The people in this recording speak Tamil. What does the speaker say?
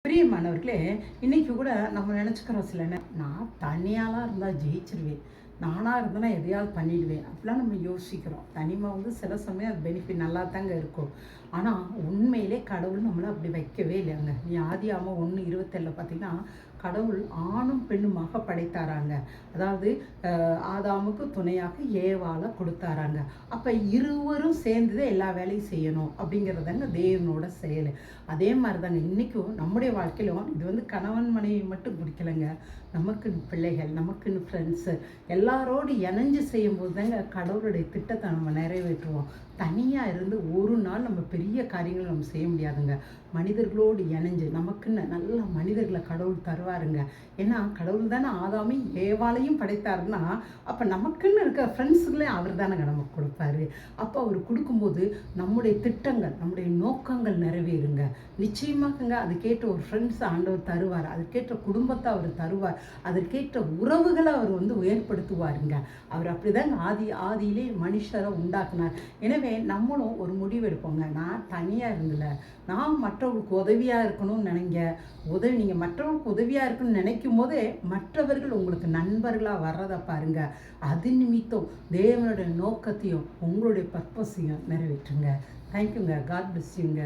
பிரியமானவர்களே, இன்னைக்கு கூட நம்ம நினச்சிக்கிறோம் சில நான் தனியாலாம் இருந்தால் ஜெயிச்சிருவேன், நானாக இருந்தேன்னா எதையாவது பண்ணிடுவேன் அப்படிலாம் நம்ம யோசிக்கிறோம். தனிமை சில சமயம் அது பெனிஃபிட் நல்லா தாங்க இருக்கும். ஆனால் உண்மையிலே கடவுள் நம்மளை அப்படி வைக்கவே இல்லைங்க. நீ ஆதியாகமம் 1:27 பார்த்தீங்கன்னா கடவுள் ஆணும் பெண்ணுமாக படைத்தாராங்க. அதாவது ஆதாமுக்கு துணையாக ஏவாளை கொடுத்தாராங்க. அப்போ இருவரும் சேர்ந்து எல்லா வேலையும் செய்யணும் அப்படிங்கிறதாங்க தேவனோட செயல். அதே மாதிரி தாங்க இன்றைக்கும் நம்முடைய வாழ்க்கையிலும் இது கணவன் மனைவி மட்டும் பிடிக்கலைங்க. நமக்குன்னு பிள்ளைகள், நமக்குன்னு ஃப்ரெண்ட்ஸு எல்லாரோடு இணைஞ்சு செய்யும்போது தாங்க கடவுளுடைய திட்டத்தை நம்ம நிறைவேற்றுவோம். தனியாக இருந்து ஒரு நாள் நம்ம பெரிய காரியங்கள் நம்ம செய்ய முடியாதுங்க. மனிதர்களோடு இணைஞ்சு நமக்குன்னு நல்ல மனிதர்களை கடவுள் தருவாருங்க. ஏன்னா கடவுள் தானே ஆதாமையும் ஏவாளையும் படைத்தாருன்னா அப்போ நமக்குன்னு இருக்க ஃப்ரெண்ட்ஸுகளையும் அவர் தானேங்க நமக்கு கொடுப்பாரு. அப்போ அவர் கொடுக்கும்போது நம்முடைய திட்டங்கள், நம்முடைய நோக்கங்கள் நிறைவேறுங்க. நிச்சயமாகங்க அதுக்கேற்ற ஒரு ஃப்ரெண்ட்ஸ் ஆண்டவர் தருவார், அதுக்கேற்ற குடும்பத்தை அவர் தருவார், அதற்கேற்ற உறவுகளை அவர் ஏற்படுத்துவாருங்க. அவர் அப்படிதாங்க ஆதியிலே மனுஷரை உண்டாக்குனார். எனவே நம்மளும் ஒரு முடிவு எடுப்போங்க. நான் தனியாக இருந்தல, நான் மற்றவர்களுக்கு உதவியாக இருக்கணும்னு நினைங்க. நீங்கள் மற்றவர்களுக்கு உதவியாக இருக்கணும்னு நினைக்கும் போதே மற்றவர்கள் உங்களுக்கு நண்பர்களாக வர்றதை பாருங்க. அது நிமித்தம் தேவனுடைய நோக்கத்தையும் உங்களுடைய பர்பஸையும் நிறைவேற்றுங்க. தேங்க்யூங்க. காட் பிளஸ் யூங்க.